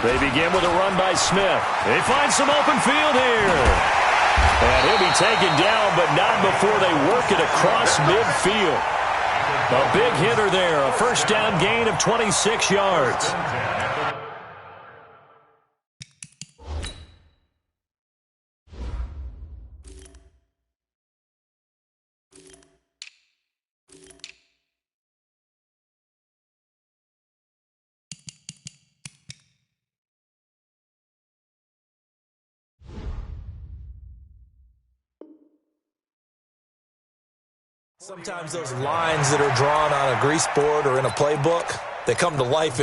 They begin with a run by Smith. They find some open field here. And he'll be taken down, but not before they work it across midfield. A big hitter there, a first down gain of 26 yards. Sometimes those lines that are drawn on a grease board or in a playbook, they come to life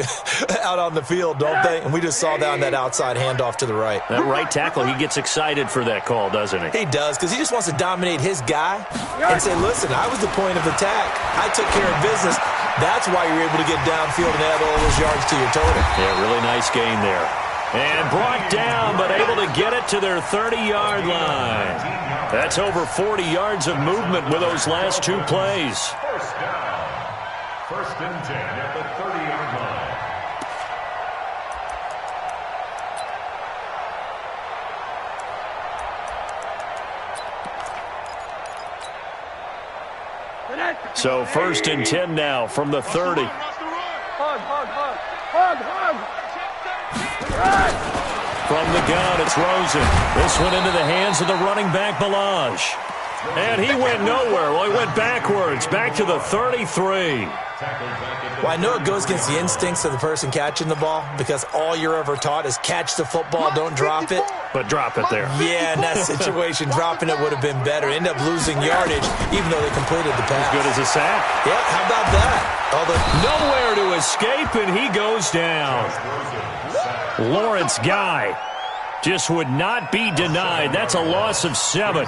out on the field, don't they? And we just saw that on that outside handoff to the right. That right tackle, he gets excited for that call, doesn't he? He does, because he just wants to dominate his guy and say, listen, I was the point of attack. I took care of business. That's why you're able to get downfield and add all those yards to your total. Yeah, really nice gain there. And brought down, but able to get it to their 30-yard line. That's over 40 yards of movement with those last two plays. First down. First and 10 at the 30-yard line. So first and 10 now from the 30. From the gun, it's Rosen. This one into the hands of the running back, Balaj. And he went nowhere. Well, he went backwards, back to the 33. Well, I know it goes against the instincts of the person catching the ball because all you're ever taught is catch the football, don't drop it. But drop it there. Yeah, in that situation, dropping it would have been better. End up losing yardage, even though they completed the pass. As good as a sack. Yeah, how about that? Nowhere to escape, and he goes down. Lawrence Guy just would not be denied. That's a loss of 7.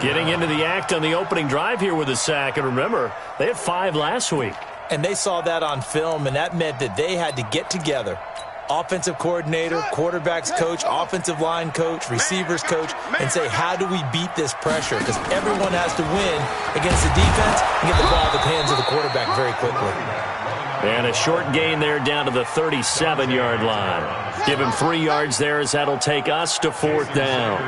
Getting into the act on the opening drive here with a sack. And remember, they had 5 last week. And they saw that on film, and that meant that they had to get together. Offensive coordinator, quarterbacks coach, offensive line coach, receivers coach, and say, how do we beat this pressure? Because everyone has to win against the defense and get the ball in the hands of the quarterback very quickly. And a short gain there down to the 37-yard line. Give him 3 yards there as that'll take us to 4th down.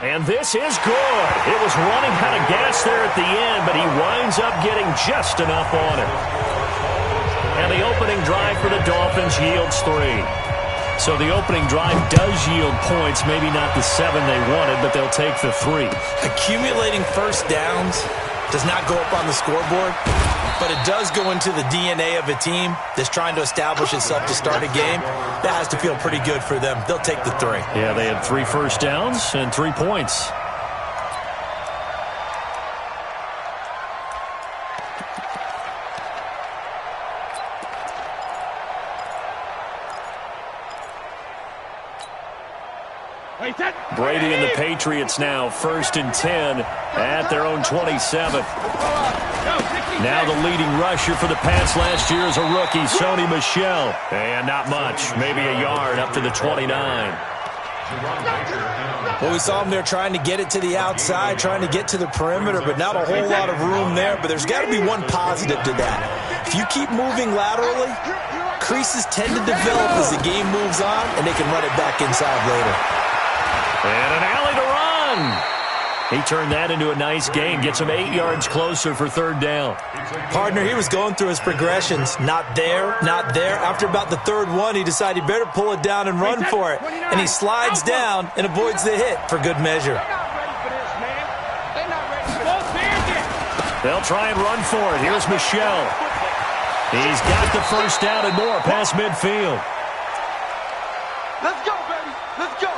And this is good. It was running out of gas there at the end, but he winds up getting just enough on it. And the opening drive for the Dolphins yields 3. So the opening drive does yield points, maybe not the 7 they wanted, but they'll take the 3. Accumulating first downs does not go up on the scoreboard, but it does go into the DNA of a team that's trying to establish itself to start a game. That has to feel pretty good for them. They'll take the 3. Yeah, they had 3 first downs and 3 points. Brady and the Patriots now 1st and 10 at their own 27. Now the leading rusher for the Pats last year is a rookie, Sony Michel. And not much, maybe a yard up to the 29. Well, we saw him there trying to get it to the outside, trying to get to the perimeter, but not a whole lot of room there. But there's got to be one positive to that. If you keep moving laterally, creases tend to develop as the game moves on, and they can run it back inside later. And an alley to run. He turned that into a nice gain. Gets him 8 yards closer for 3rd down. Partner, he was going through his progressions. Not there, not there. After about the 3rd one, he decided he better pull it down and run for it. And he slides down and avoids the hit for good measure. They'll try and run for it. Here's Michel. He's got the first down and more past midfield. Let's go, baby. Let's go.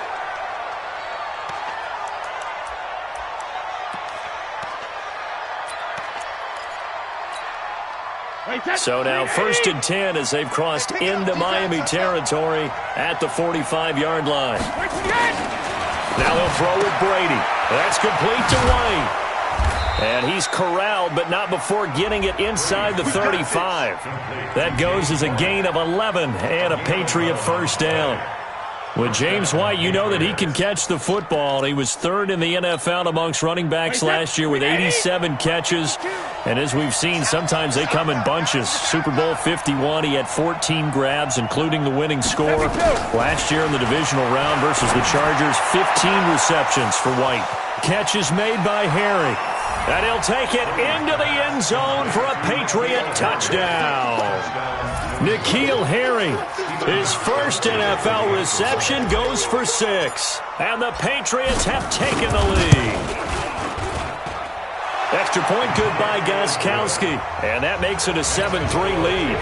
So now 1st and 10 as they've crossed into Miami territory at the 45-yard line. Now they'll throw with Brady. That's complete to White. And he's corralled, but not before getting it inside the 35. That goes as a gain of 11 and a Patriot first down. With James White, you know that he can catch the football. He was third in the NFL amongst running backs last year with 87 catches. And as we've seen, sometimes they come in bunches. Super Bowl 51, he had 14 grabs, including the winning score. Last year in the divisional round versus the Chargers, 15 receptions for White. Catches made by Harry. And he'll take it into the end zone for a Patriot touchdown. N'Keal Harry, his first NFL reception, goes for 6. And the Patriots have taken the lead. Extra point good by Gostkowski. And that makes it a 7-3 lead.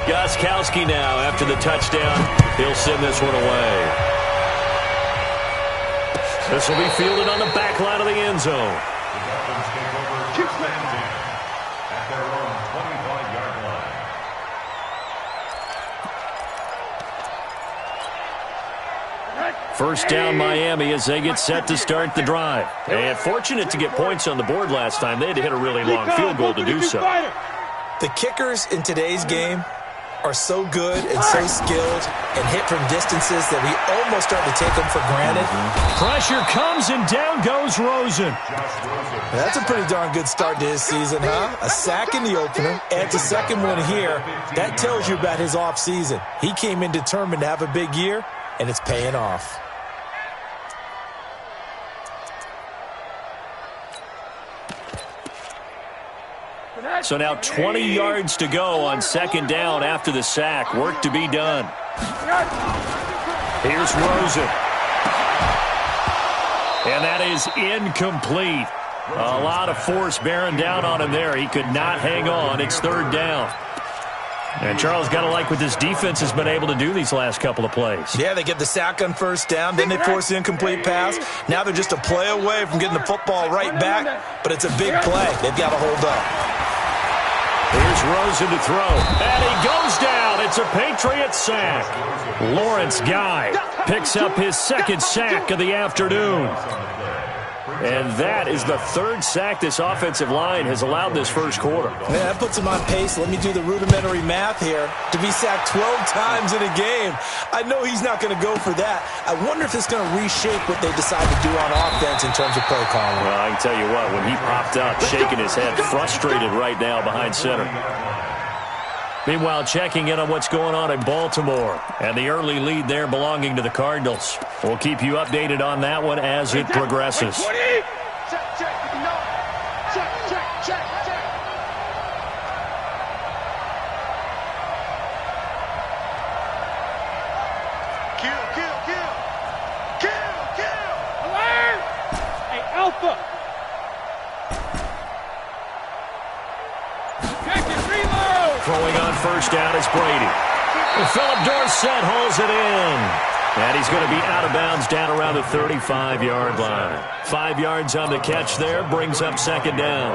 Gostkowski now, after the touchdown, he'll send this one away. This will be fielded on the back line of the end zone. First down Miami as they get set to start the drive. And fortunate to get points on the board last time. They had to hit a really long field goal to do so. The kickers in today's game are so good and so skilled and hit from distances that we almost start to take them for granted. Pressure comes and down goes Rosen. That's a pretty darn good start to his season, huh? A sack in the opener, adds a second one here. That tells you about his offseason. He came in determined to have a big year, and it's paying off. So now 20 yards to go on second down after the sack. Work to be done. Here's Rosen. And that is incomplete. A lot of force bearing down on him there. He could not hang on. It's third down. And Charles, got to like what this defense has been able to do these last couple of plays. Yeah, they get the sack on first down, then they force the incomplete pass. Now they're just a play away from getting the football right back, but it's a big play. They've got to hold up. Here's Rosen to throw, and he goes down. It's a Patriot sack. Lawrence Guy picks up his second sack of the afternoon. And that is the third sack this offensive line has allowed this first quarter. Yeah, that puts him on pace. Let me do the rudimentary math here. To be sacked 12 times in a game, I know he's not going to go for that. I wonder if it's going to reshape what they decide to do on offense in terms of play calling. Well, I can tell you what, when he popped up, shaking his head, frustrated right now behind center. Meanwhile, checking in on what's going on in Baltimore and the early lead there belonging to the Cardinals. We'll keep you updated on that one as it progresses. Alert! Hey, Alpha! Throwing on first down is Brady. And Philip Dorsett holds it in. And he's going to be out of bounds down around the 35-yard line. 5 yards on the catch there, brings up second down.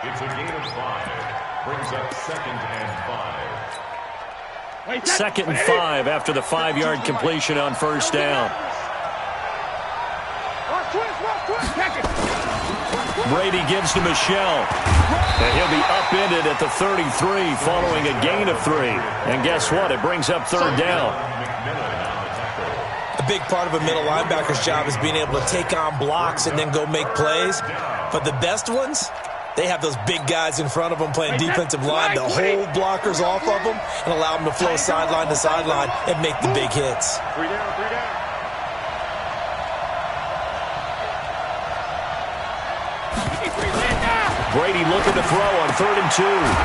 It's a gain of 5. Brings up 2nd and 5. 2nd and 5 after the 5-yard completion on first down. Brady gives to Michelle. And he'll be upended at the 33 following a gain of 3. And guess what? It brings up third down. A big part of a middle linebacker's job is being able to take on blocks and then go make plays. But the best ones, they have those big guys in front of them playing defensive line to hold blockers off of them and allow them to flow sideline to sideline and make the big hits. 3 down, 3 down. Brady looking to throw on 3rd and 2.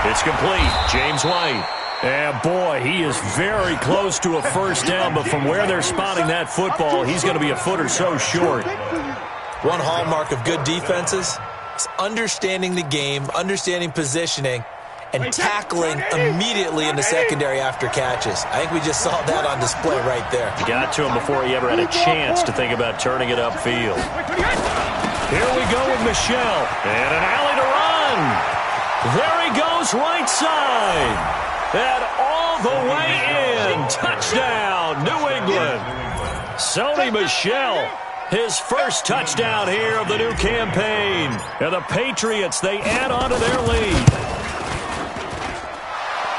It's complete. James White. And boy, he is very close to a first down, but from where they're spotting that football, he's going to be a foot or so short. One hallmark of good defenses is understanding the game, understanding positioning, and tackling immediately in the secondary after catches. I think we just saw that on display right there. Got to him before he ever had a chance to think about turning it upfield. Here we go with Michelle. And an alley to run. There he goes right side. And all the way in. Touchdown, New England. Sony Michel, his first touchdown here of the new campaign. And the Patriots, they add on to their lead.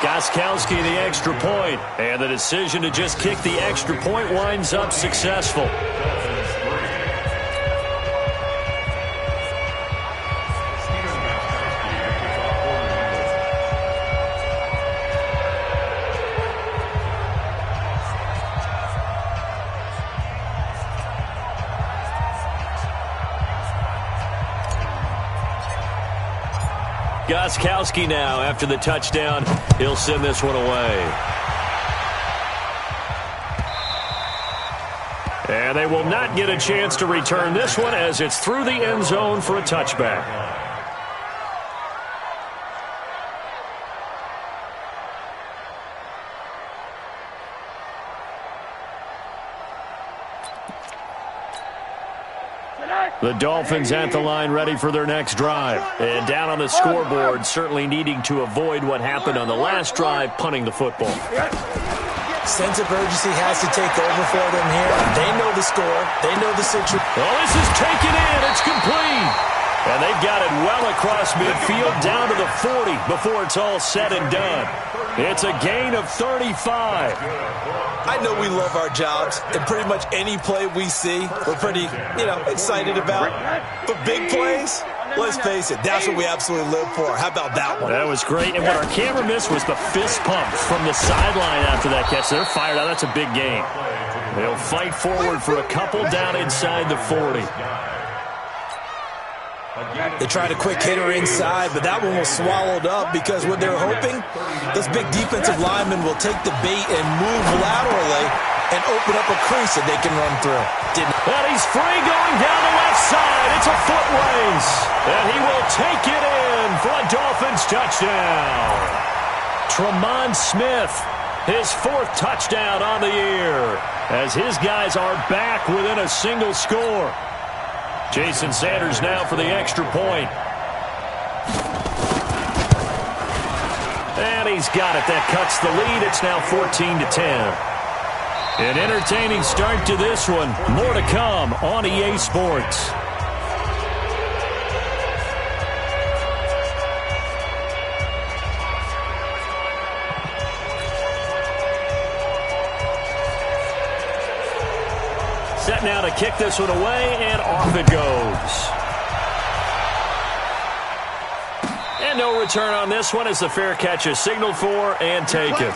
Gostkowski the extra point, and the decision to just kick the extra point winds up successful. Gostkowski now, after the touchdown, he'll send this one away. And they will not get a chance to return this one as it's through the end zone for a touchback. The Dolphins at the line, ready for their next drive. And down on the scoreboard, certainly needing to avoid what happened on the last drive, punting the football. Sense of urgency has to take over for them here. They know the score. They know the situation. Oh, this is taken in. It's complete. And they've got it well across midfield down to the 40 before it's all said and done. It's a gain of 35. I know we love our jobs, and pretty much any play we see, we're pretty, excited about. But big plays, let's face it, that's what we absolutely live for. How about that one? That was great. And what our camera missed was the fist pump from the sideline after that catch. They're fired out. That's a big gain. They'll fight forward for a couple down inside the 40. They tried a quick hitter inside, but that one was swallowed up because what they're hoping, those big defensive linemen will take the bait and move laterally and open up a crease that they can run through. And he's free going down the left side. It's a foot race. And he will take it in for a Dolphins touchdown. Tremont Smith, his 4th touchdown on the year, as his guys are back within a single score. Jason Sanders now for the extra point. And he's got it. That cuts the lead. It's now 14-10. An entertaining start to this one. More to come on EA Sports. Set now to kick this one away, and off it goes. And no return on this one as the fair catch is signaled for and taken.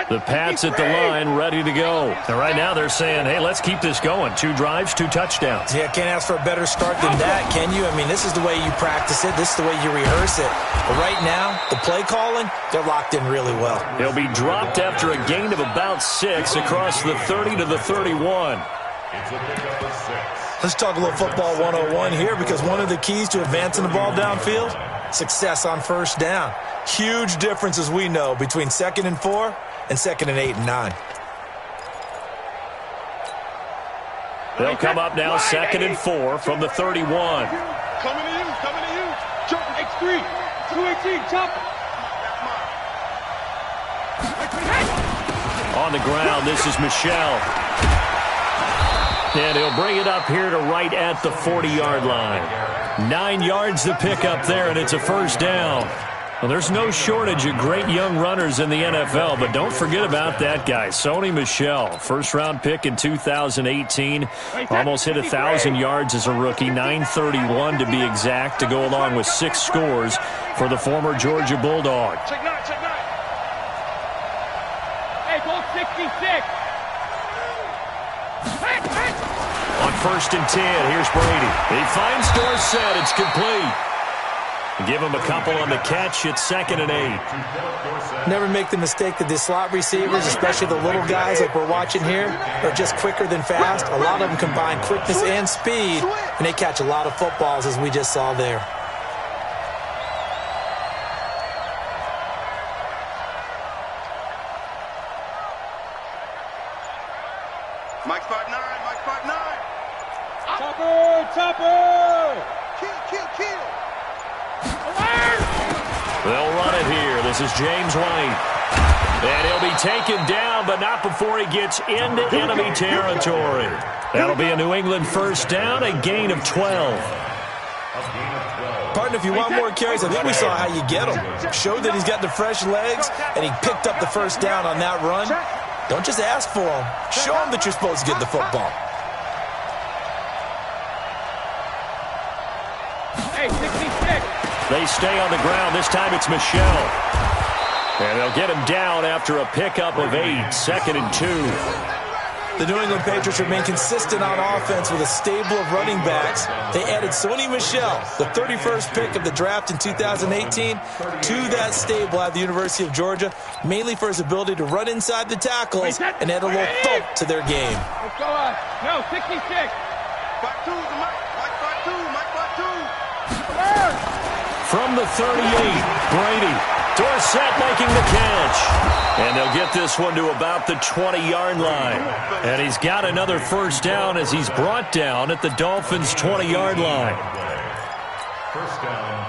The Pats at the line, ready to go. And right now they're saying, hey, let's keep this going. 2 drives, 2 touchdowns. Yeah, can't ask for a better start than that, can you? I mean, this is the way you practice it. This is the way you rehearse it. But right now, the play calling, they're locked in really well. He'll be dropped after a gain of about 6 across the 30 to the 31. Let's talk a little football 101 here, because one of the keys to advancing the ball downfield, success on first down. Huge difference, as we know, between 2nd and 4 and 2nd and 8 and 9. They'll come up now 2nd and 4 from the 31. Coming to you. Jump X3, 218, chop. On the ground, this is Michelle. And he'll bring it up here to right at the 40-yard line. 9 yards to pick up there, and it's a first down. Well, there's no shortage of great young runners in the NFL, but don't forget about that guy, Sony Michel. First-round pick in 2018. Almost hit 1,000 yards as a rookie, 931 to be exact, to go along with 6 scores for the former Georgia Bulldog. Check 9. Hey, go 66. On 1st and 10, here's Brady. He finds Dorsett. It's complete. Give him a couple on the catch. It's 2nd and 8. Never make the mistake that the slot receivers, especially the little guys like we're watching here, are just quicker than fast. A lot of them combine quickness and speed, and they catch a lot of footballs, as we just saw there. Mike spot 9. Chopper. Kill. They'll run it here. This is James White. And he'll be taken down, but not before he gets into enemy territory. That'll be a New England first down, a gain of 12. Partner, if you want more carries, I think we saw how you get him. Showed that he's got the fresh legs, and he picked up the first down on that run. Don't just ask for him. Show him that you're supposed to get the football. Hey, 66. They stay on the ground. This time it's Michelle. And they'll get him down after a pickup of 8, 2nd and 2. The New England Patriots remain consistent on offense with a stable of running backs. They added Sony Michel, the 31st pick of the draft in 2018, to that stable at the University of Georgia, mainly for his ability to run inside the tackles and add a little thump to their game. Let's go up. No, 66. Back two, Mike, back two. From the 38, Brady. Dorsett making the catch. And they'll get this one to about the 20-yard line. And he's got another first down as he's brought down at the Dolphins' 20-yard line.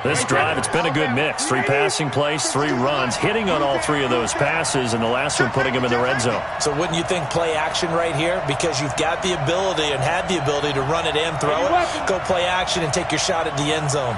This drive, it's been a good mix. 3 passing plays, 3 runs, hitting on all 3 of those passes, and the last one putting him in the red zone. So wouldn't you think play action right here? Because you've got the ability and had the ability to run it and throw it. Go play action and take your shot at the end zone.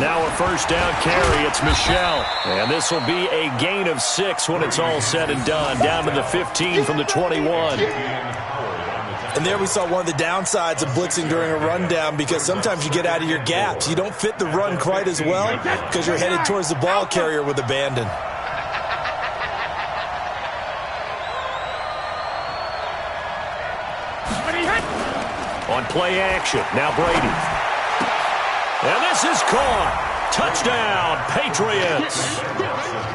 Now a first down carry. It's Michel. And this will be a gain of 6 when it's all said and done. Down to the 15 from the 21. And there we saw one of the downsides of blitzing during a rundown, because sometimes you get out of your gaps. You don't fit the run quite as well because you're headed towards the ball carrier with abandon. On play action, now Brady. And this is caught. Touchdown, Patriots.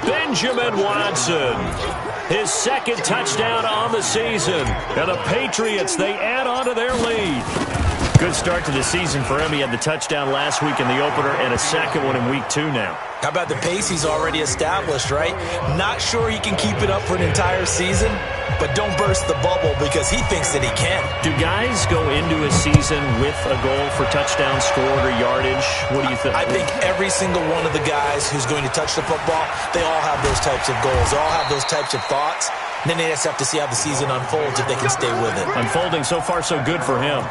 Benjamin Watson. His 2nd touchdown on the season. And the Patriots, they add on to their lead. Good start to the season for him. He had the touchdown last week in the opener and a 2nd one in week 2 now. How about the pace he's already established, right? Not sure he can keep it up for an entire season, but don't burst the bubble because he thinks that he can. Do guys go into a season with a goal for touchdown scored or yardage? What do you think? I think every single one of the guys who's going to touch the football, they all have those types of goals. They all have those types of thoughts. And then they just have to see how the season unfolds if they can stay with it. Unfolding so far so good for him.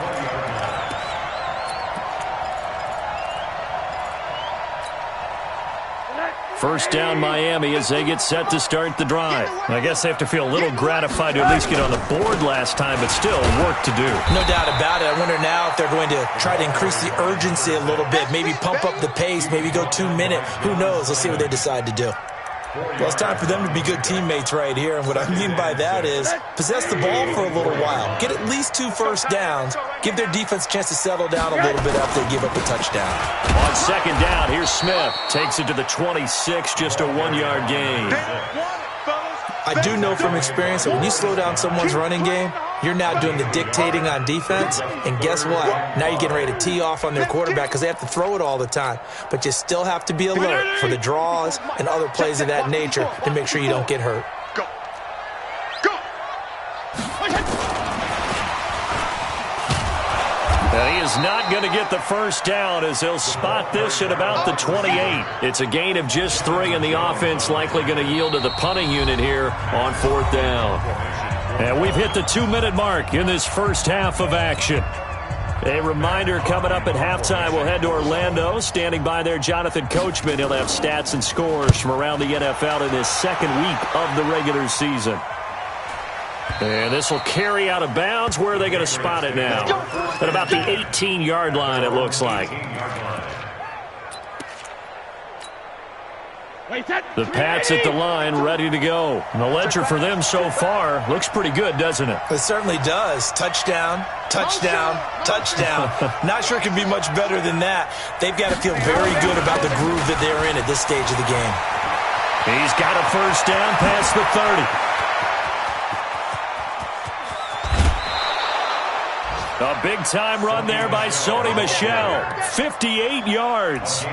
First down Miami as they get set to start the drive. I guess they have to feel a little gratified to at least get on the board last time, but still work to do. No doubt about it. I wonder now if they're going to try to increase the urgency a little bit, maybe pump up the pace, maybe go 2 minute. Who knows? Let's see what they decide to do. Well, it's time for them to be good teammates right here, and what I mean by that is possess the ball for a little while. Get at least 2 first downs. Give their defense a chance to settle down a little bit after they give up a touchdown. On 2nd down, here's Smith. Takes it to the 26, just a 1-yard gain. I do know from experience that when you slow down someone's running game, you're now doing the dictating on defense, and guess what? Now you're getting ready to tee off on their quarterback because they have to throw it all the time. But you still have to be alert for the draws and other plays of that nature to make sure you don't get hurt. And he is not going to get the first down as they'll spot this at about the 28. It's a gain of just 3, and the offense likely going to yield to the punting unit here on 4th down. And we've hit the 2-minute mark in this first half of action. A reminder, coming up at halftime, we'll head to Orlando. Standing by there, Jonathan Coachman. He'll have stats and scores from around the NFL in his 2nd week of the regular season. And this will carry out of bounds. Where are they going to spot it now? At about the 18-yard line, it looks like. The Pats at the line, ready to go. And the ledger for them so far looks pretty good, doesn't it? It certainly does. Touchdown, touchdown, touchdown. Not sure it can be much better than that. They've got to feel very good about the groove that they're in at this stage of the game. He's got a first down past the 30. A big-time run there by Sony Michel. 58 yards.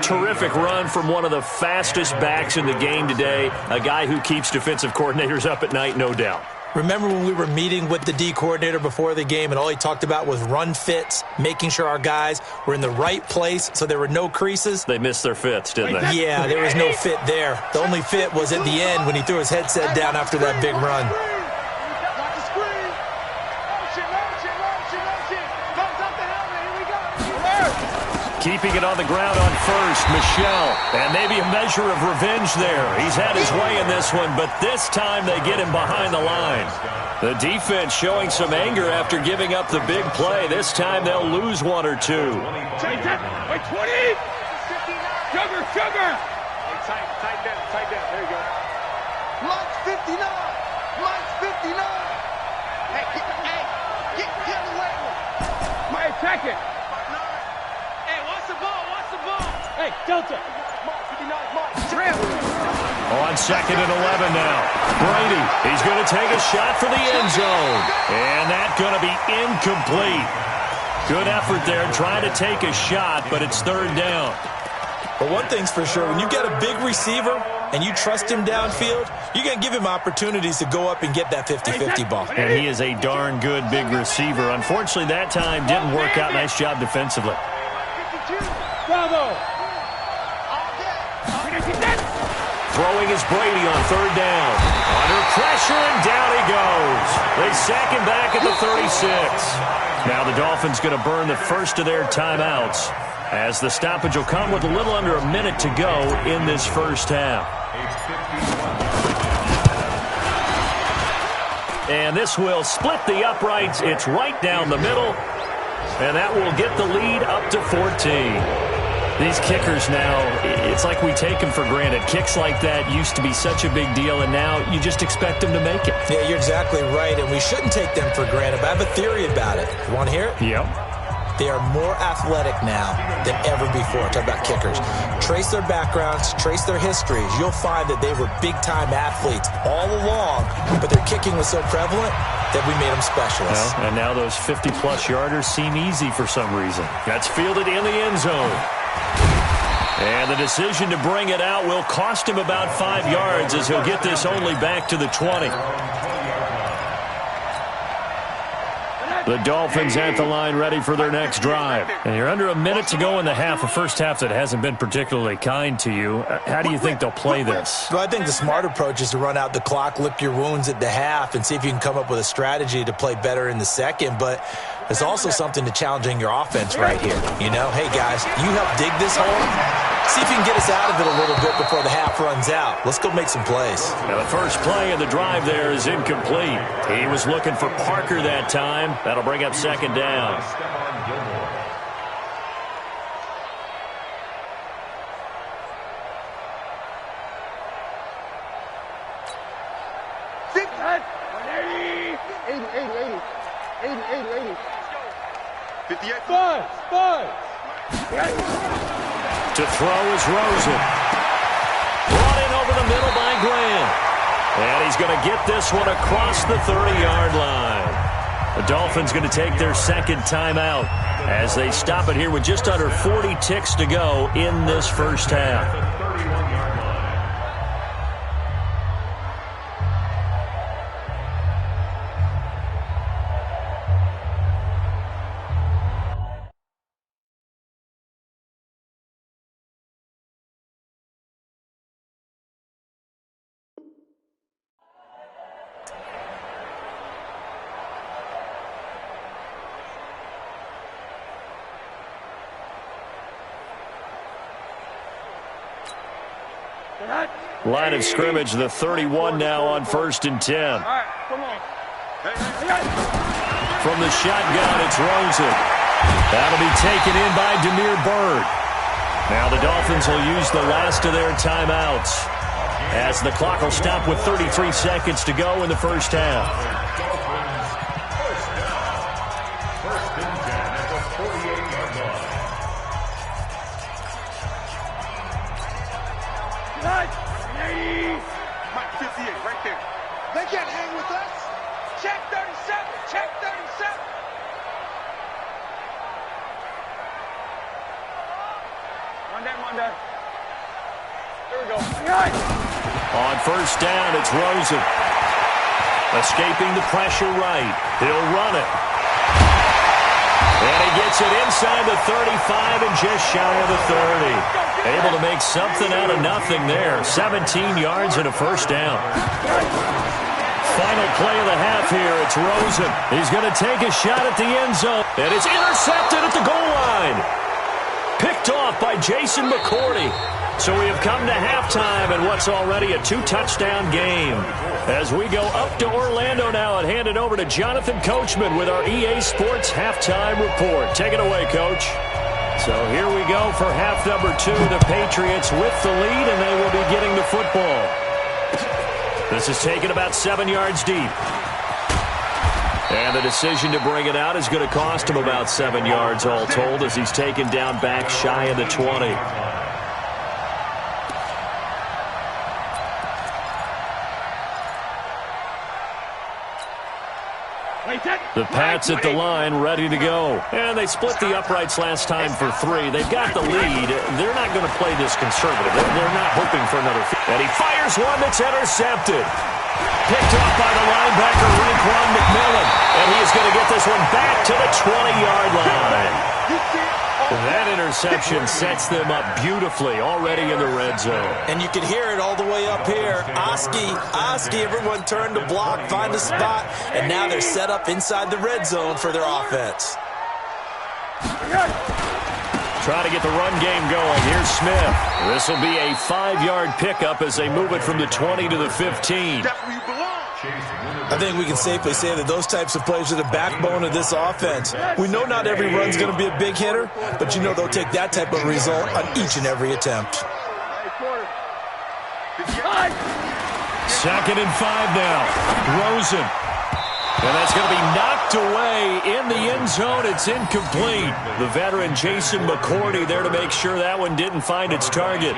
Terrific run from one of the fastest backs in the game today. A guy who keeps defensive coordinators up at night, no doubt. Remember when we were meeting with the D coordinator before the game and all he talked about was run fits, making sure our guys were in the right place so there were no creases? They missed their fits, didn't they? Yeah, there was no fit there. The only fit was at the end when he threw his headset down after that big run. Keeping it on the ground on first, Michel. And maybe a measure of revenge there. He's had his way in this one, but this time they get him behind the line. The defense showing some anger after giving up the big play. This time they'll lose one or two. Wait, 20! Sugar! Hey, tight down. There you go. Mike's 59! Mike's 59! Hey, get away! Mike, attack it! Hey, watch the ball! Hey, Delta! Mike, 59, Mike! Trail! On 2nd and 11 now. Brady, he's going to take a shot for the end zone. And that's going to be incomplete. Good effort there trying to take a shot, but it's 3rd down. But one thing's for sure, when you got a big receiver and you trust him downfield, you're going to give him opportunities to go up and get that 50-50 ball. And he is a darn good big receiver. Unfortunately, that time didn't work out. Nice job defensively. Bravo! Throwing is Brady on 3rd down. Under pressure, and down he goes. They sack him back at the 36. Now the Dolphins going to burn the first of their timeouts, as the stoppage will come with a little under a minute to go in this first half. And this will split the uprights. It's right down the middle, and that will get the lead up to 14. These kickers now, it's like we take them for granted. Kicks like that used to be such a big deal, and now you just expect them to make it. Yeah, you're exactly right, and we shouldn't take them for granted. But I have a theory about it. You want to hear it? Yep. They are more athletic now than ever before. Talk about kickers. Trace their backgrounds, trace their histories. You'll find that they were big-time athletes all along, but their kicking was so prevalent that we made them specialists. Well, and now those 50-plus yarders seem easy for some reason. That's fielded in the end zone. And the decision to bring it out will cost him about 5 yards, as he'll get this only back to the 20. The Dolphins at the line ready for their next drive. And you're under a minute to go in the half, a first half that hasn't been particularly kind to you. How do you think they'll play this? Well, I think the smart approach is to run out the clock, lick your wounds at the half, and see if you can come up with a strategy to play better in the second. But there's also something to challenging your offense right here. You know, hey, guys, you help dig this hole. See if you can get us out of it a little bit before the half runs out. Let's go make some plays. Now, the first play of the drive there is incomplete. He was looking for Parker that time. That'll bring up 2nd down. To throw is Rosen. Brought in over the middle by Graham. And he's going to get this one across the 30-yard line. The Dolphins going to take their 2nd timeout as they stop it here with just under 40 ticks to go in this first half. Line of scrimmage, the 31 now on 1st and 10. All right, come on. From the shotgun, it's Rosen. That'll be taken in by Damiere Byrd. Now the Dolphins will use the last of their timeouts, as the clock will stop with 33 seconds to go in the first half. First and 10 at the 48-yard line. Mike, 58, right there. They can't hang with us. Check 37. Check 37. Run that. Here we go. On 1st down, it's Rosen. Escaping the pressure right. He'll run it. And he gets it inside the 35 and just shy of the 30. Able to make something out of nothing there. 17 yards and a first down. Final play of the half here. It's Rosen. He's going to take a shot at the end zone. And it's intercepted at the goal line. Picked off by Jason McCourty. So we have come to halftime in what's already a 2-touchdown game. As we go up to Orlando now and hand it over to Jonathan Coachman with our EA Sports Halftime Report. Take it away, Coach. So here we go for half number 2. The Patriots with the lead, and they will be getting the football. This is taken about 7 yards deep. And the decision to bring it out is going to cost him about 7 yards all told as he's taken down back shy of the 20. The Pats at the line, ready to go. And they split the uprights last time for 3. They've got the lead. They're not going to play this conservative. They're not hoping for another. And he fires one that's intercepted. Picked off by the linebacker, Raekwon McMillan. And he is going to get this one back to the 20-yard line. That interception sets them up beautifully already in the red zone. And you can hear it all the way up here. Oski, everyone turned to block, find a spot, and now they're set up inside the red zone for their offense. Try to get the run game going. Here's Smith. This will be a 5-yard pickup as they move it from the 20 to the 15. I think we can safely say that those types of plays are the backbone of this offense. We know not every run's going to be a big hitter, but you know they'll take that type of result on each and every attempt. 2nd and 5 now. Rosen. And that's going to be knocked away in the end zone. It's incomplete. The veteran Jason McCourty there to make sure that one didn't find its target.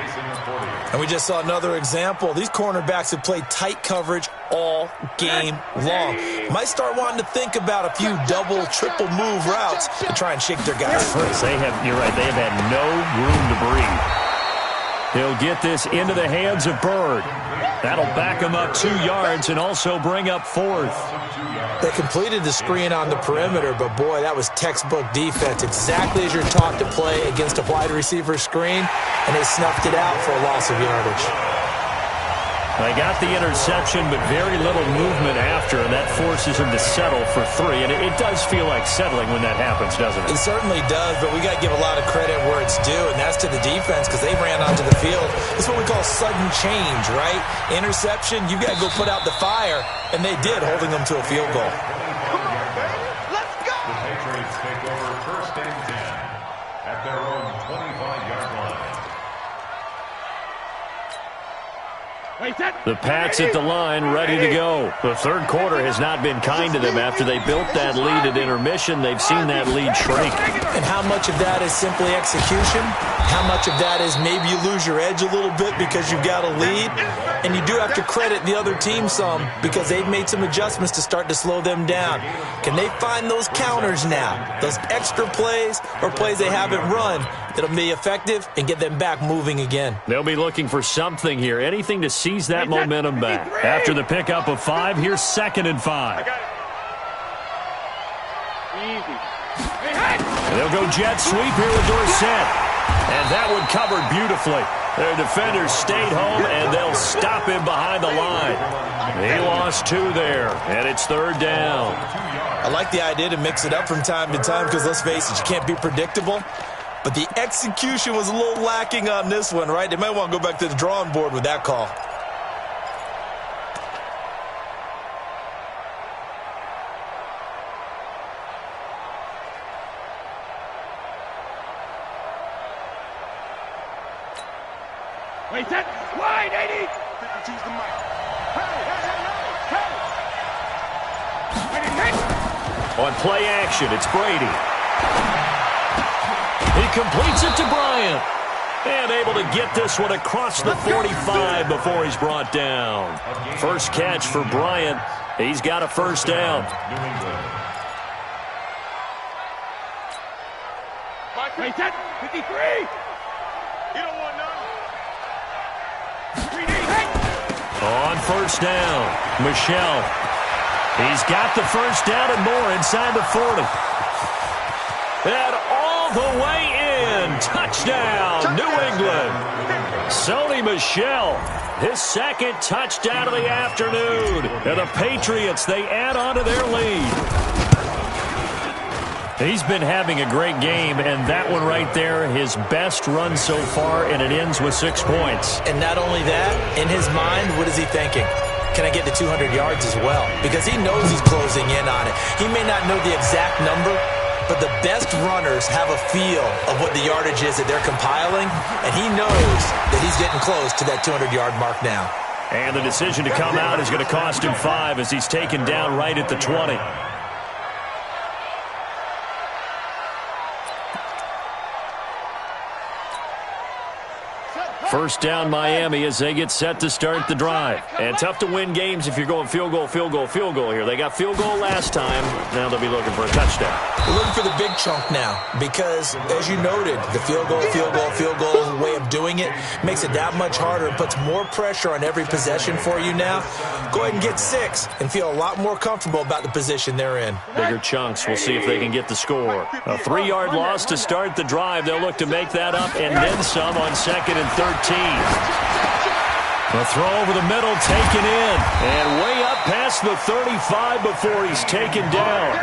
And we just saw another example. These cornerbacks have played tight coverage all game long. Might start wanting to think about a few double, triple move routes to try and shake their guys free. You're right, they have had no room to breathe. He'll get this into the hands of Bird. That'll back him up 2 yards and also bring up 4th. They completed the screen on the perimeter, but boy, that was textbook defense. Exactly as you're taught to play against a wide receiver screen, and they snuffed it out for a loss of yardage. They got the interception, but very little movement after, and that forces him to settle for 3. And it does feel like settling when that happens, doesn't it? It certainly does, but we got to give a lot of credit where it's due, and that's to the defense because they ran onto the field. It's what we call sudden change, right? Interception, you got to go put out the fire, and they did, holding them to a field goal. Let's go! The Patriots take over 1st and 10 at their own 25-yard line. The Pats at the line, ready to go. The third quarter has not been kind to them after they built that lead at intermission. They've seen that lead shrink. And how much of that is simply execution? How much of that is maybe you lose your edge a little bit because you've got a lead? And you do have to credit the other team some because they've made some adjustments to start to slow them down. Can they find those counters now? Those extra plays or plays they haven't run that'll be effective and get them back moving again. They'll be looking for something here, anything to seize that momentum back. After the pickup of 5, here's 2nd and 5. They'll go jet sweep here with Dorsett. And that one covered beautifully. Their defenders stayed home, and they'll stop him behind the line. He lost 2 there, and it's 3rd down. I like the idea to mix it up from time to time because, let's face it, you can't be predictable. But the execution was a little lacking on this one, right? They might want to go back to the drawing board with that call. Wait, that wide, 80. Choose the mic. Hey. On play action, it's Brady. He completes it to Bryant. And able to get this one across the 45 before he's brought down. First catch for Bryant. He's got a first down. Wait, that 53. You don't want none. On first down, Michelle. He's got the first down and more inside the 40. And all the way in. Touchdown, New England. Sony Michel, his second touchdown of the afternoon. And the Patriots, they add on to their lead. He's been having a great game, and that one right there, his best run so far, and it ends with 6 points. And not only that, in his mind, what is he thinking? Can I get to 200 yards as well? Because he knows he's closing in on it. He may not know the exact number, but the best runners have a feel of what the yardage is that they're compiling, and he knows that he's getting close to that 200-yard mark now. And the decision to come out is going to cost him 5 as he's taken down right at the 20. First down Miami as they get set to start the drive. And tough to win games if you're going field goal, field goal, field goal here. They got field goal last time. Now they'll be looking for a touchdown. We're looking for the big chunk now because, as you noted, the field goal way of doing it makes it that much harder and puts more pressure on every possession for you now. Go ahead and get 6 and feel a lot more comfortable about the position they're in. Bigger chunks. We'll see if they can get the score. A 3-yard loss to start the drive. They'll look to make that up and then some on 2nd and 13. A throw over the middle taken in and way up past the 35 before he's taken down.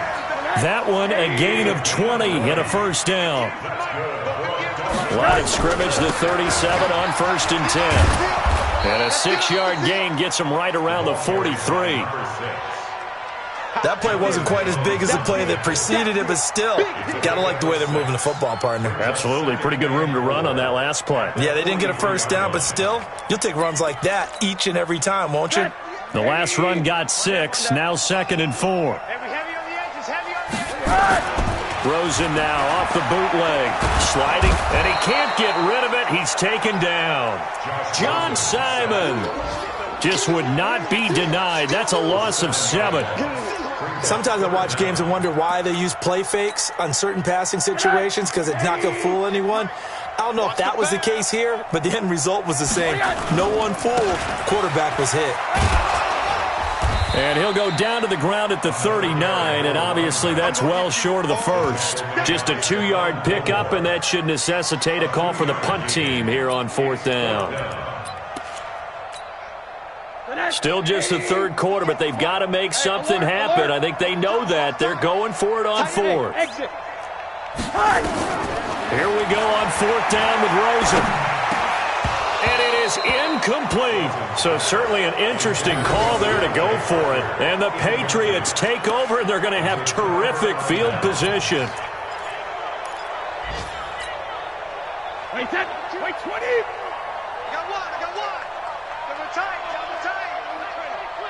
That one a gain of 20 and a first down. Line of scrimmage, the 37 on 1st and 10. And a 6-yard gain gets him right around the 43. That play wasn't quite as big as the play that preceded it, but still, gotta like the way they're moving the football, partner. Absolutely. Pretty good room to run on that last play. Yeah, they didn't get a first down, but still, you'll take runs like that each and every time, won't you? The last run got 6, now 2nd and 4. Rosen now off the bootleg, sliding, and he can't get rid of it. He's taken down. John Simon just would not be denied. That's a loss of 7. Sometimes I watch games and wonder why they use play fakes on certain passing situations because it's not going to fool anyone. I don't know if that was the case here, but the end result was the same. No one fooled. Quarterback was hit. And he'll go down to the ground at the 39, and obviously that's well short of the first. Just a 2-yard pickup, and that should necessitate a call for the punt team here on 4th down. Still just the 3rd quarter, but they've got to make something happen. I think they know that. They're going for it on 4th. Here we go on 4th down with Rosen. And it is incomplete. So certainly an interesting call there to go for it. And the Patriots take over, and they're going to have terrific field position. Wait, 20. I got one. Double time.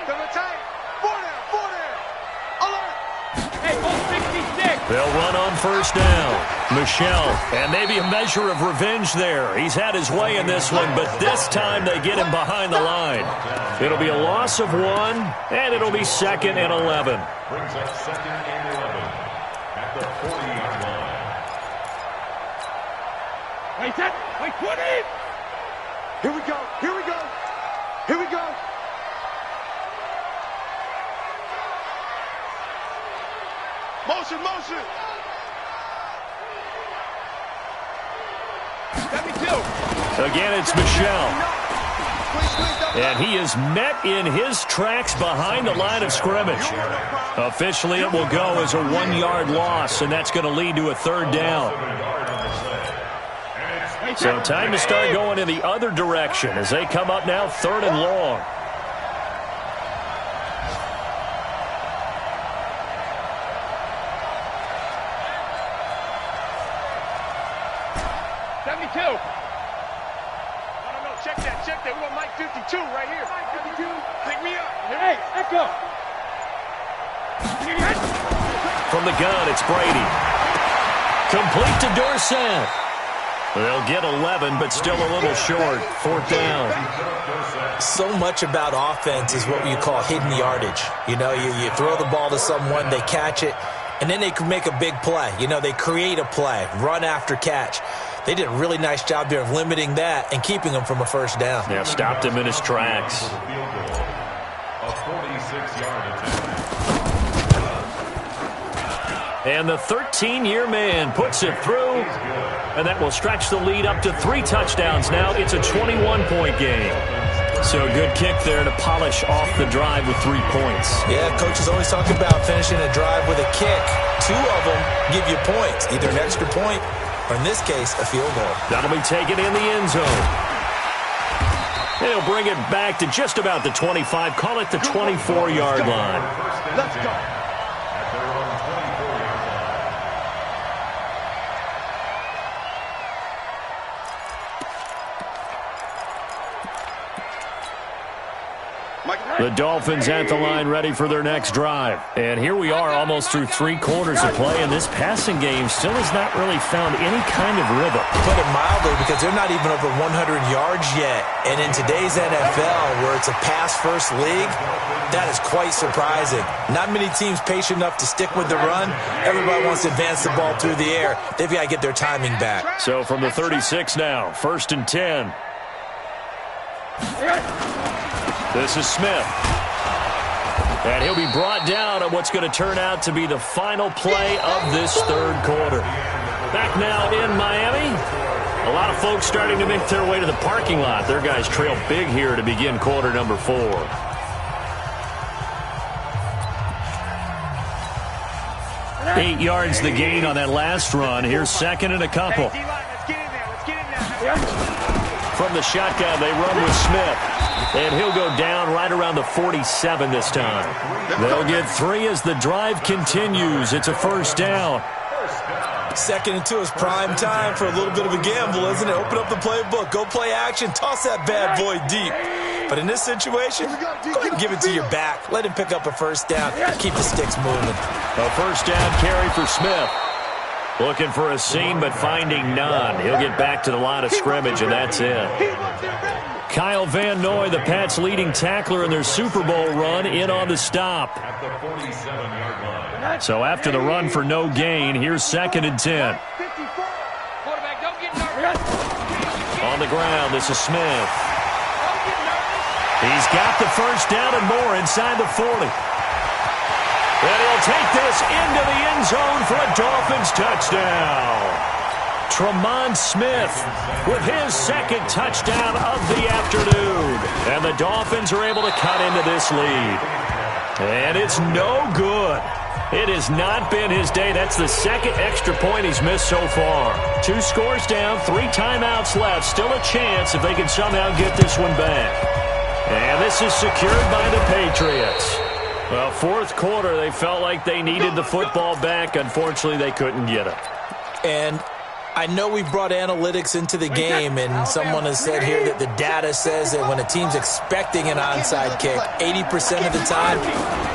Double time. 4 down. Alert. Hey, 166. They'll run on 1st down. Michel, and maybe a measure of revenge there. He's had his way in this one, but this time they get him behind the line. It'll be a loss of 1, and it'll be 2nd and 11. Brings up 2nd and 11 at the 40-yard line. Wait, 20. Here we go. Motion. Again, it's Michel. And he is met in his tracks behind the line of scrimmage. Officially, it will go as a 1-yard loss, and that's going to lead to a 3rd down. So time to start going in the other direction as they come up now 3rd and long. Check that. We got Mike 52 right here. Mike 52. Pick me up. Hey, echo. From the gun, it's Brady. Complete to Dorsett. They'll get 11, but still a little short. 4th down. So much about offense is what you call hidden yardage. You know, you throw the ball to someone, they catch it, and then they can make a big play. You know, they create a play, run after catch. They did a really nice job there of limiting that and keeping him from a 1st down. Yeah, stopped him in his tracks. A 46-yard attempt. And the 13-year man puts it through, and that will stretch the lead up to 3 touchdowns now. It's a 21-point game. So a good kick there to polish off the drive with 3 points. Yeah, coaches always talk about finishing a drive with a kick. 2 of them give you points, either an extra point or, in this case, a field goal. That'll be taken in the end zone. They'll bring it back to just about the 25. Call it the 24-yard line. Let's go. The Dolphins at the line ready for their next drive. And here we are almost through 3 quarters of play, and this passing game still has not really found any kind of rhythm. Put it mildly, because they're not even over 100 yards yet. And in today's NFL, where it's a pass-first league, that is quite surprising. Not many teams patient enough to stick with the run. Everybody wants to advance the ball through the air. They've got to get their timing back. So from the 36 now, 1st and 10. This is Smith. And he'll be brought down at what's going to turn out to be the final play of this 3rd quarter. Back now in Miami. A lot of folks starting to make their way to the parking lot. Their guys trail big here to begin quarter number 4. Eight yards the gain on that last run. Here's 2nd and a couple. From the shotgun, they run with Smith. And he'll go down right around the 47 this time. They'll get 3 as the drive continues. It's a 1st down. 2nd and 2 is prime time for a little bit of a gamble, isn't it? Open up the playbook. Go play action. Toss that bad boy deep. But in this situation, go ahead and give it to your back. Let him pick up a 1st down. Keep the sticks moving. A 1st down carry for Smith. Looking for a seam, but finding none. He'll get back to the line of scrimmage, and that's it. Kyle Van Noy, the Pats' leading tackler in their Super Bowl run, in on the stop. At the 47-yard line. So after the run for no gain, here's 2nd and 10. Quarterback, don't get nervous. On the ground, this is Smith. He's got the 1st down and more inside the 40. And he'll take this into the end zone for a Dolphins touchdown. Tremont Smith with his 2nd touchdown of the afternoon. And the Dolphins are able to cut into this lead. And it's no good. It has not been his day. That's the 2nd extra point he's missed so far. 2 scores down, 3 timeouts left. Still a chance if they can somehow get this one back. And this is secured by the Patriots. Well, 4th quarter, they felt like they needed the football back. Unfortunately, they couldn't get it. And I know we brought analytics into the game, and someone has said here that the data says that when a team's expecting an onside kick, 80% of the time,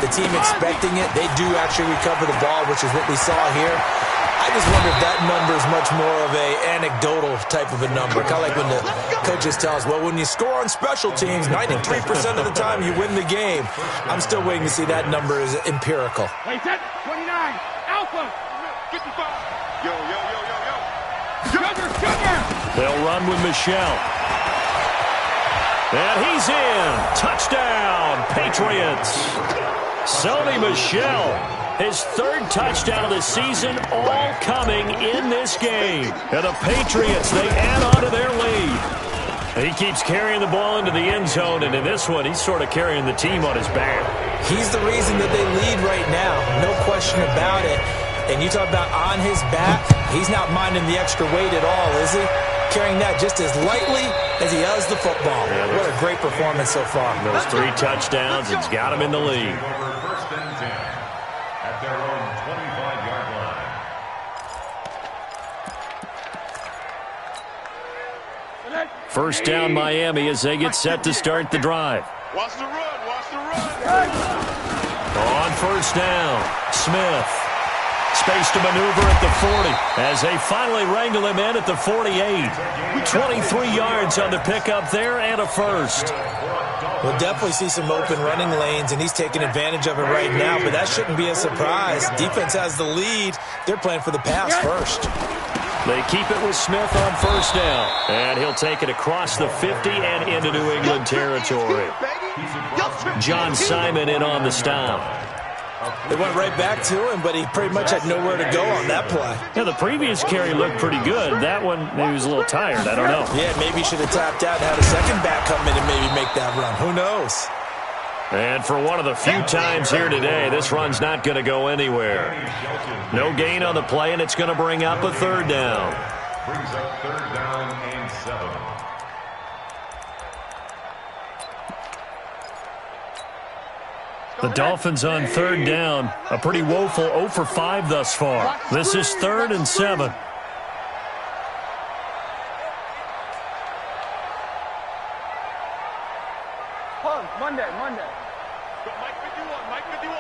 the team expecting it, they do actually recover the ball, which is what we saw here. I just wonder if that number is much more of a anecdotal type of a number. Kind of like when the coaches tell us, well, when you score on special teams, 93% of the time you win the game. I'm still waiting to see that number is empirical. Hey, 29, Alpha, 55. Yo, yo, yo, yo, yo. Sugar. They'll run with Michelle. And he's in. Touchdown, Patriots. Sony Michel, his 3rd touchdown of the season, all coming in this game. And the Patriots, they add on to their lead. He keeps carrying the ball into the end zone, and in this one, he's sort of carrying the team on his back. He's the reason that they lead right now, no question about it. And you talk about on his back, he's not minding the extra weight at all, is he? Carrying that just as lightly as he does the football. Yeah, what a great performance so far. Those 3 touchdowns, it's got him in the lead. Over 1st and 10 at their own 25-yard line. 1st down Miami as they get set to start the drive. Watch the run, watch the run. On 1st down, Smith. Space to maneuver at the 40 as they finally wrangle him in at the 48. 23 yards on the pickup there and a 1st. We'll definitely see some open running lanes, and he's taking advantage of it right now, but that shouldn't be a surprise. Defense has the lead. They're playing for the pass first. They keep it with Smith on 1st down, and he'll take it across the 50 and into New England territory. John Simon in on the stop. They went right back to him, but he pretty much had nowhere to go on that play. Yeah, the previous carry looked pretty good. That one, maybe he was a little tired. I don't know. Yeah, maybe he should have tapped out and had a second back come in and maybe make that run. Who knows? And for one of the few times here today, this run's not going to go anywhere. No gain on the play, and it's going to bring up a third down. Brings up third down and 7. The Dolphins on third down. A pretty woeful 0 for 5 thus far. This is 3rd and 7. Monday. Mike 51.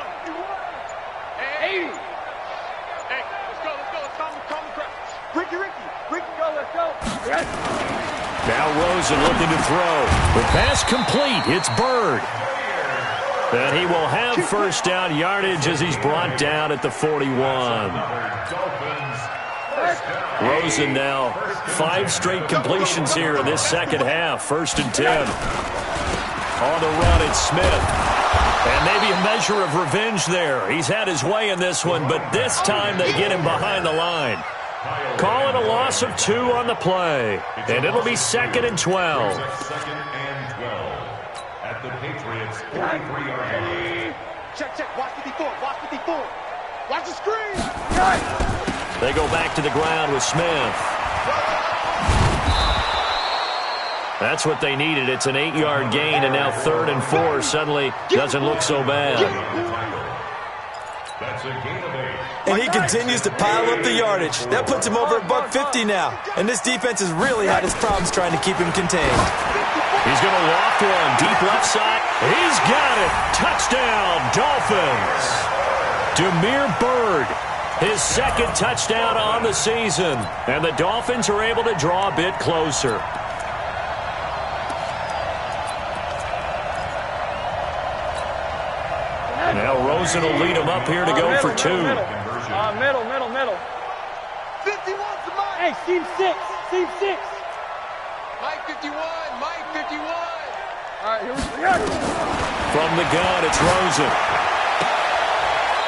Hey, let's go. Let's calm the crowd. Ricky, go, let's go. Now Rosen looking to throw. The pass complete. It's Bird. And he will have first down yardage as he's brought down at the 41. Rosen now 5 straight completions here in this second half. 1st and 10. On the run, it's Smith. And maybe a measure of revenge there. He's had his way in this one, but this time they get him behind the line. Call it a loss of 2 on the play. And it'll be 2nd and 12. 2nd and 12. At the Patriots' 43-yard line. Check. Watch 54. Watch the screen. They go back to the ground with Smith. That's what they needed. It's an 8-yard gain, and now 3rd and 4 suddenly doesn't look so bad. That's a gain of 8. And he continues to pile up the yardage. That puts him over $150 now. And this defense has really had his problems trying to keep him contained. He's going to loft one. Deep left side. He's got it. Touchdown, Dolphins. Damiere Byrd, his 2nd touchdown on the season. And the Dolphins are able to draw a bit closer. Now Rosen will lead him up here to go for 2. Middle. 51's the Mike. Hey, seam 6. Mike 51. All right, here we go. From the gun, it's Rosen.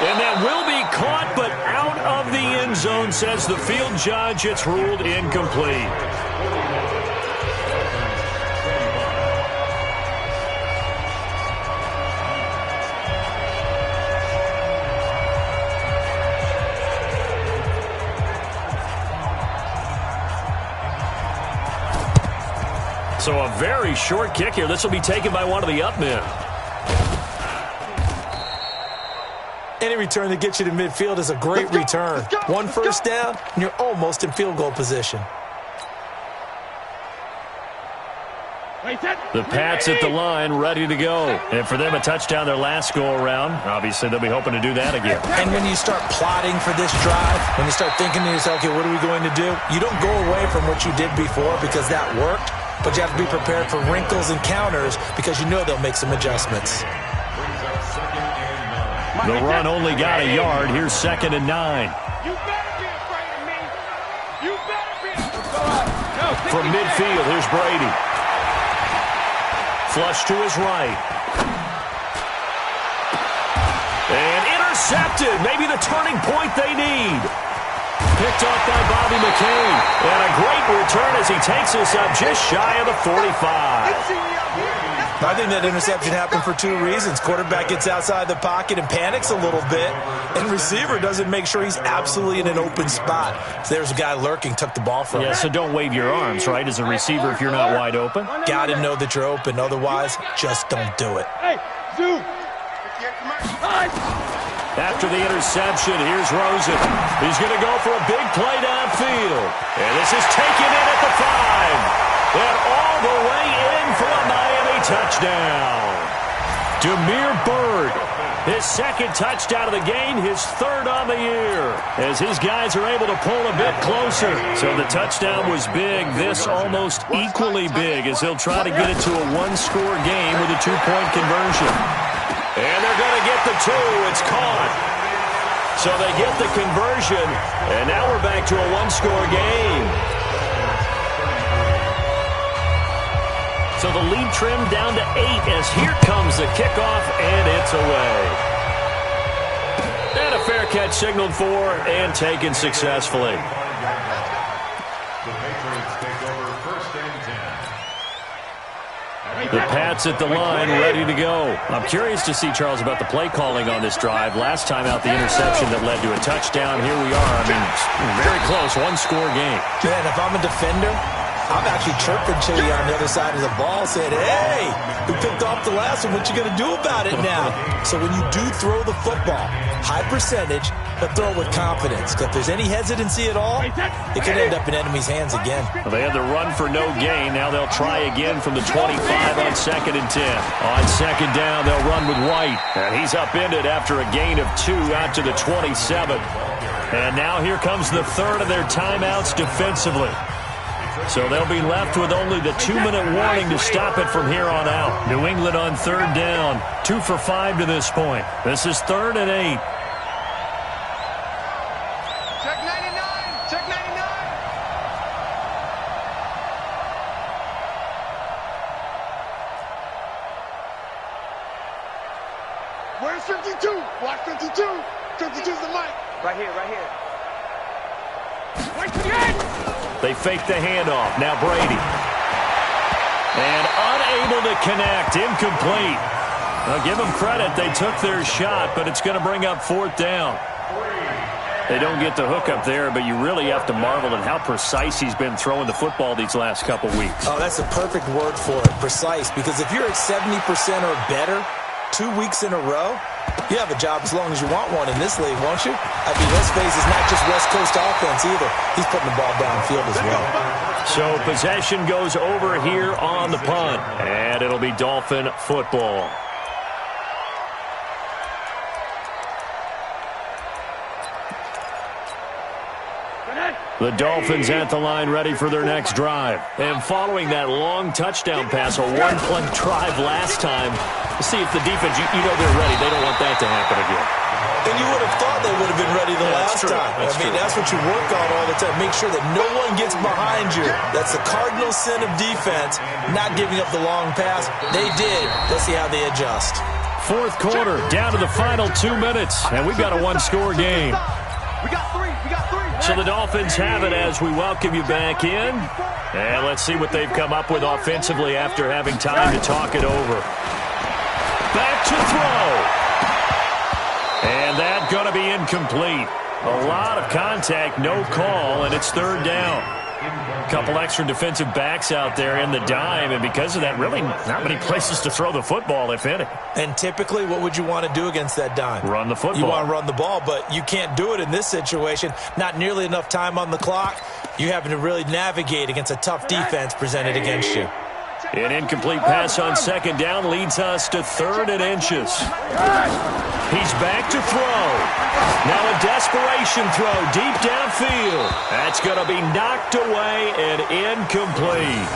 And that will be caught, but out of the end zone, says the field judge. It's ruled incomplete. So a very short kick here. This will be taken by one of the up men. Any return that gets you to midfield is a great return. 1 first down, and you're almost in field goal position. The Pats at the line, ready to go. And for them, a touchdown their last go-around. Obviously, they'll be hoping to do that again. And when you start plotting for this drive, when you start thinking to yourself, okay, what are we going to do? You don't go away from what you did before because that worked. But you have to be prepared for wrinkles and counters because you know they'll make some adjustments. The run only got a yard. Here's 2nd and 9. You better be afraid of me. You better be. From midfield, here's Brady. Flush to his right. And intercepted. Maybe the turning point they need. Picked off by Bobby McCain. And a great return as he takes us up just shy of the 45. I think that interception happened for 2 reasons. Quarterback gets outside the pocket and panics a little bit. And receiver doesn't make sure he's absolutely in an open spot. So there's a guy lurking, took the ball from him. Yeah, so don't wave your arms, right, as a receiver if you're not wide open. Got to know that you're open. Otherwise, just don't do it. Hey, zoom. After the interception, here's Rosen. He's going to go for a big play downfield. And this is taken in at the 5. And all the way in for a Miami touchdown. Damiere Byrd, his 2nd touchdown of the game, his 3rd on the year. As his guys are able to pull a bit closer. So the touchdown was big. This almost equally big as he'll try to get it to a 1-score game with a 2-point conversion. And they're going to get the 2. It's caught. So they get the conversion. And now we're back to a 1-score game. So the lead trimmed down to 8 as here comes the kickoff, and it's away. fair catch signaled for and taken successfully. The Patriots take over first and 10. The Pats at the line, ready to go. I'm curious to see, Charles, about the play calling on this drive. Last time out, the interception that led to a touchdown. Here we are. I mean, very close, one-score game. Man, if I'm a defender, I'm actually chirping Chili on the other side of the ball, saying, hey, we picked off the last one. What you going to do about it now? So when you do throw the football, high percentage, but throw it with confidence. Because if there's any hesitancy at all, it could end up in enemy's hands again. Well, they had the run for no gain. Now they'll try again from the 25 on 2nd and 10. On 2nd down, they'll run with White. And he's upended after a gain of 2 out to the 27. And now here comes the third of their timeouts defensively. So they'll be left with only the 2-minute warning to stop it from here on out. New England on 3rd down. 2 for 5 to this point. This is 3rd and 8. Check 99. Check 99. Where's 52? Watch 52. 52's the mic. Right here, right here. Right to the end. They fake the handoff. Now Brady. And unable to connect. Incomplete. Now give them credit. They took their shot, but it's going to bring up 4th down. They don't get the hook up there, but you really have to marvel at how precise he's been throwing the football these last couple weeks. Oh, that's a perfect word for it, precise. Because if you're at 70% or better 2 weeks in a row, you have a job as long as you want one in this league, won't you? I mean, let's face it, it's not just West Coast offense either. He's putting the ball downfield as well. So possession goes over here on the punt, and it'll be Dolphin football. The Dolphins at the line ready for their next drive. And following that long touchdown pass, a one-play drive last time, see if the defense, you know they're ready. They don't want that to happen again. And you would have thought they would have been ready the last time. That's what you work on all the time. Make sure that no one gets behind you. That's the cardinal sin of defense, not giving up the long pass. They did. Let's see how they adjust. 4th quarter, down to the final 2 minutes, and we've got a one-score game. We got 3. We got 3. So the Dolphins have it as we welcome you back in. And let's see what they've come up with offensively after having time to talk it over. Back to throw. And that's going to be incomplete. A lot of contact, no call, and it's 3rd down. A couple extra defensive backs out there in the dime, and because of that, really not many places to throw the football, if any. And typically, what would you want to do against that dime? Run the football. You want to run the ball, but you can't do it in this situation. Not nearly enough time on the clock. You're having to really navigate against a tough defense presented against you. An incomplete pass on 2nd down leads us to 3rd and inches. He's back to throw. Now a desperation throw deep downfield. That's going to be knocked away and incomplete.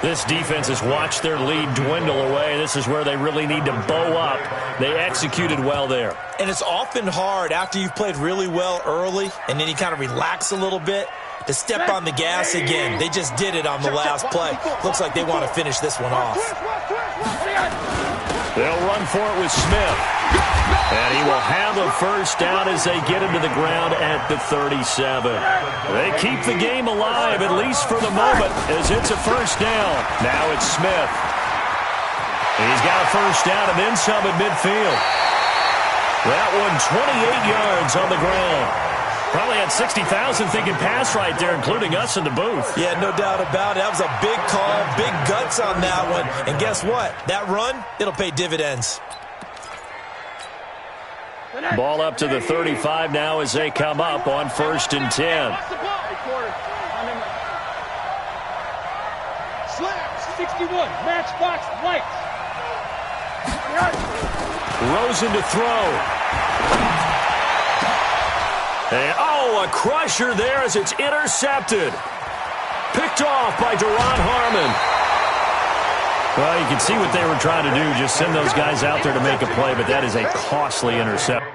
This defense has watched their lead dwindle away. This is where they really need to bow up. They executed well there. And it's often hard after you've played really well early and then you kind of relax a little bit to step on the gas again. They just did it on the last play. Looks like they want to finish this one off. They'll run for it with Smith. And he will have a first down as they get him to the ground at the 37. They keep the game alive, at least for the moment, as it's a first down. Now it's Smith. He's got a first down and then some at midfield. That one 28 yards on the ground. Probably had 60,000 thinking pass right there, including us in the booth. Yeah, no doubt about it. That was a big call, big guts on that one. And guess what? That run, it'll pay dividends. Ball up to the 35 now as they come up on 1st and 10. Slap 61, matchbox lights. Rosen to throw. And, a crusher there as it's intercepted. Picked off by Duron Harmon. Well, you can see what they were trying to do, just send those guys out there to make a play, but that is a costly interception.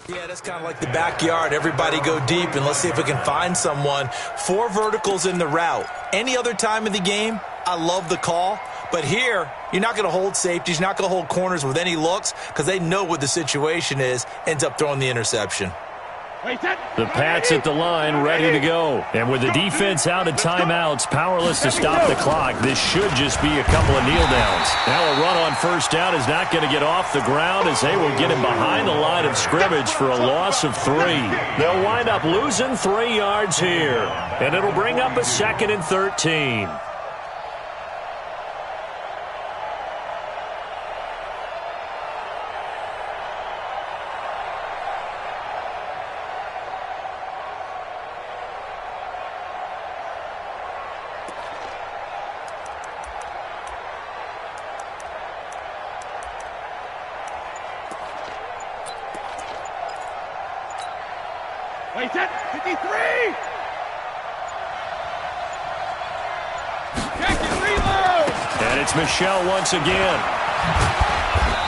Yeah, that's kind of like the backyard. Everybody go deep, and let's see if we can find someone. 4 verticals in the route. Any other time of the game, I love the call. But here, You're not going to hold safeties. You're not going to hold corners with any looks because they know what the situation is, ends up throwing the interception. The Pats at the line, ready to go. And with the defense out of timeouts, powerless to stop the clock, this should just be a couple of kneel downs. Now a run on first down is not going to get off the ground as they will get him behind the line of scrimmage for a loss of 3. They'll wind up losing 3 yards here. And it'll bring up a 2nd and 13. Wait, set, 53! Jackson, reload! And it's Michel once again.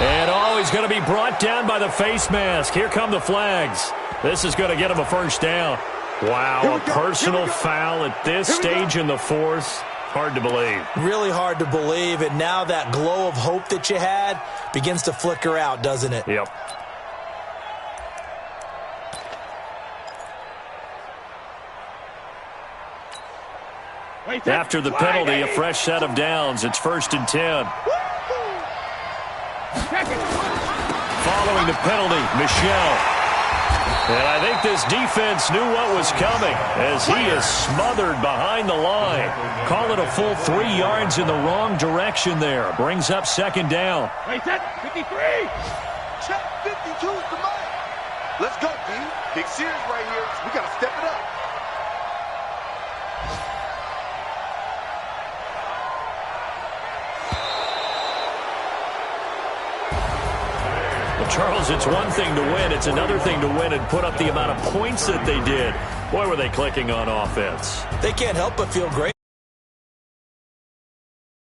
And he's going to be brought down by the face mask. Here come the flags. This is going to get him a first down. Wow, a personal foul at this stage in the 4th. Hard to believe. Really hard to believe, and now that glow of hope that you had begins to flicker out, doesn't it? Yep. After the penalty, a fresh set of downs. It's 1st and 10. Following the penalty, Michel. And I think this defense knew what was coming as he is smothered behind the line. Call it a full 3 yards in the wrong direction there. Brings up 2nd down. Wait, set, 53! Check 52's the money. Let's go, D. Big series right here. We got to step it up. Charles, it's one thing to win. It's another thing to win and put up the amount of points that they did. Boy, were they clicking on offense. They can't help but feel great.